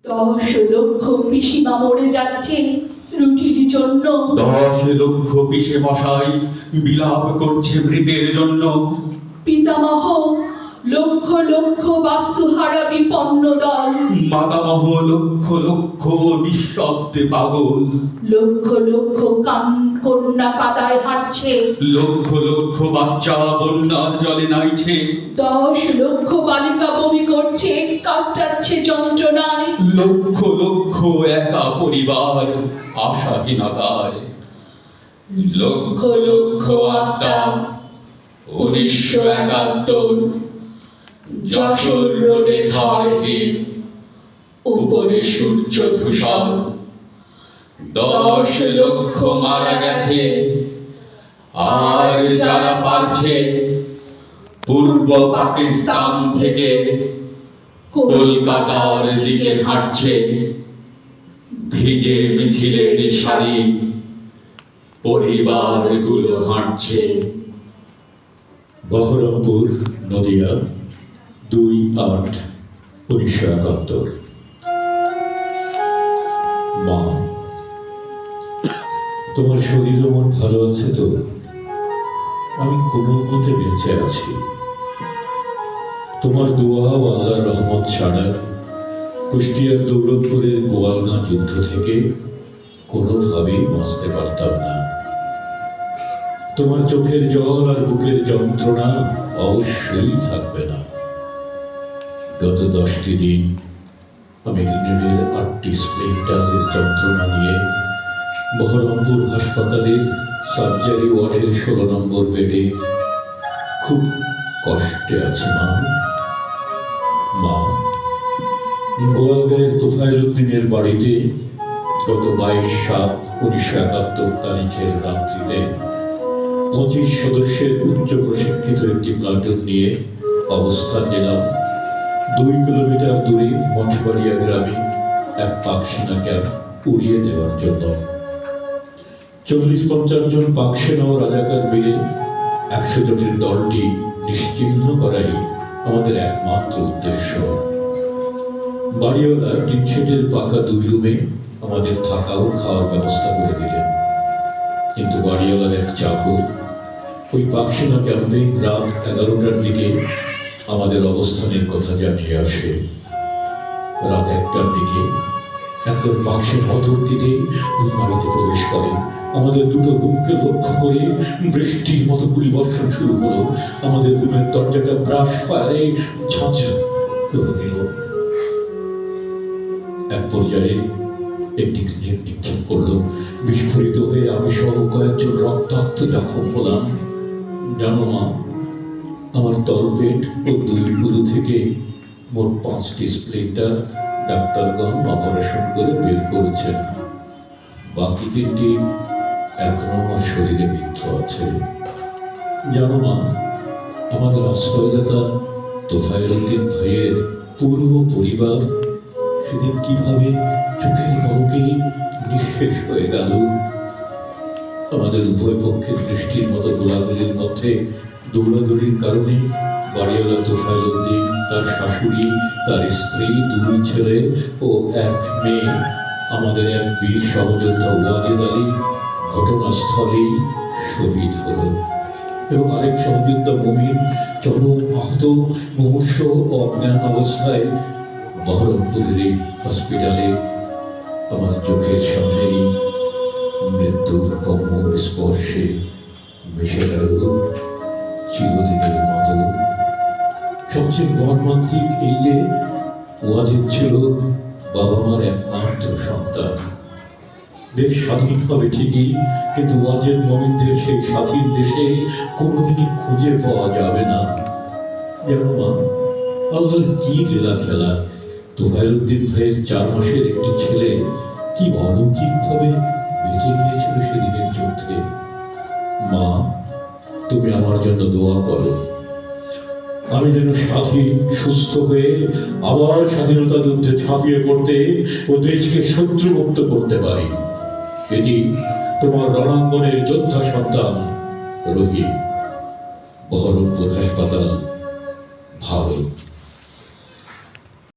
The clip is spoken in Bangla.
10 লক্ষ পিসিমা মরে যাচ্ছে রুটির জন্য। 10 লক্ষ পিসে মশাই বিলাপ করছে মৃতের জন্য। পিতামহ লক্ষ লক্ষ বাস্তুহারা বিপন্ন দল। মাতামহ লক্ষ লক্ষ নিঃশব্দে পাগল। লক্ষ লক্ষ কন্যা কাদায় হাঁটছে। লক্ষ লক্ষ বাচ্চা বন্যার জলে নাইছে। 10 লক্ষ বালিকা বমি করছে, কাটাচ্ছে যন্ত্রণায়। লক্ষ লক্ষ একা পরিবার আশাহীনতায়। লক্ষ লক্ষ আত্মা 1971 যশোর রোডে ঘরহীন, উপরে সূর্য ধূসর। 10 লক্ষ মারা গেছে, আর যারা পারছে পূর্ব পাকিস্তান থেকে কলকাতার দিকে হাঁটছে। ভিজে মিছিলের সারি পরিবারগুলো হাঁটছে। বহরমপুর, নদিয়া, 2/8/1971। মা, তোমার শরীর ও মন ভালো আছে তো? আমি কোনো মতে বেঁচে আছি। তোমার দোয়া ও আল্লাহর রহমত ছাড়া কুষ্টিয়ার দৌলতপুরের গোয়ালগাঁ যুদ্ধ থেকে কোনোভাবেই বাঁচতে পারতাম না। তোমার চোখের জল আর বুকের যন্ত্রণা অবশ্যই থাকবে না। গত 10টি দিন আমি গ্রেনেডের 8টি স্প্লিন্টারের যন্ত্রণা নিয়ে বহরমপুর হাসপাতালের সার্জারি ওয়ার্ডের 16 নম্বর বেডে খুব কষ্টে আছি। মা, গোয়ালগাঁয়ের তোফায়েল উদ্দিনের বাড়িতে গত 22/7/1971 তারিখের রাত্রিতে 25 সদস্যের উচ্চ প্রশিক্ষিত একটি প্লাটুন নিয়ে অবস্থান নিলাম 2 কিলোমিটার দূরে মঠবাড়িয়া গ্রামে এক পাক সেনা ক্যাম্প উড়িয়ে দেওয়ার জন্য। 40-50 জন পাক সেনা ও রাজাকার মিলে 100 জনের দলটি নিশ্চিহ্ন করাই আমাদের একমাত্র উদ্দেশ্য। বাড়িওয়ালা টিনশেডের পাকা 2 রুমে আমাদের থাকা ও খাওয়ার ব্যবস্থা করে দিলেন। কিন্তু বাড়িওয়ালার এক চাকর ওই পাকসেনা ক্যাম্পে রাত 11টার দিকে আমাদের অবস্থানের কথা জানিয়ে আসে। রাত 1টার দিকে একদল পাকসেনা অতর্কিতে ওই বাড়িতে প্রবেশ করে। আমাদের দুটো রুমকে লক্ষ্য করে বৃষ্টির মতো গুলিবর্ষণ শুরু হলো। আমাদের রুমের দরজাটা ব্রাশ ফায়ারে ঝাঁঝরা করে দিল। এক পর্যায়ে একটি গ্রেনেড নিক্ষেপ করলো। বিস্ফোরিত হয়ে আমি সহ কয়েকজন রক্তাক্ত জখম হলাম। জানো মা, আমার তলপেট ও 2 গুরু থেকে মোট 5টি স্প্লিন্টার ডাক্তারগণ অপারেশন করে বের করেছেন। বাকি 3টি এখনো আমার শরীরে বিদ্ধ আছে। জানো মা, আমাদের আশ্রয়দাতা তোফায়েল উদ্দিন ভাইয়ের পুরো পরিবার সেদিন কিভাবে চোখের পলকে নিঃশেষ হয়ে গেল। আমাদের উভয় পক্ষের দৃষ্টির মতো গোলাগুলির মধ্যে দৌড়াদৌড়ির কারণে বাড়িওয়ালা তোফায়েল উদ্দিন, তার শাশুড়ি, তার স্ত্রী, 2 ছেলে ও 1 মেয়ে, আমাদের এক বীর সহযোদ্ধা ওয়াজেদ আলী ঘটনাস্থলেই শহীদ হল এবং আরেক সহযোদ্ধা মুমিন চরম আহত, মুমূর্ষ ও অজ্ঞান অবস্থায় বহরমপুরের এই হসপিটালে আমার চোখের সামনেই মৃত্যুর কমল স্পর্শে মিশে গেল চিরদিনের মতো। সবচেয়ে মর্মান্তিক এই যে ওয়াজেদ ছিল বাবা মার একমাত্র সন্তান। দেশ স্বাধীন হবে ঠিকই, কিন্তু ওয়াজেদ মোমিনদের সেই স্বাধীন দেশে কোনোদিনই খুঁজে পাওয়া যাবে না। যেন মা, আল্লাহর কি লীলা খেলা! তোফায়েল উদ্দিন ভাইয়ের 4 মাসের একটি ছেলে কি অলৌকিকভাবে বেঁচে গিয়েছিল সেদিনের যুদ্ধে। মা, তুমি আমার জন্য দোয়া করো, আমি যেন স্বাধীন সুস্থ হয়ে আবার স্বাধীনতা যুদ্ধে ঝাঁপিয়ে পড়তে ও দেশকে শত্রুমুক্ত করতে পারি। এটি তোমার রণাঙ্গনের যোদ্ধা সন্তান রহিম, বহরমপুর হাসপাতাল, ভারত।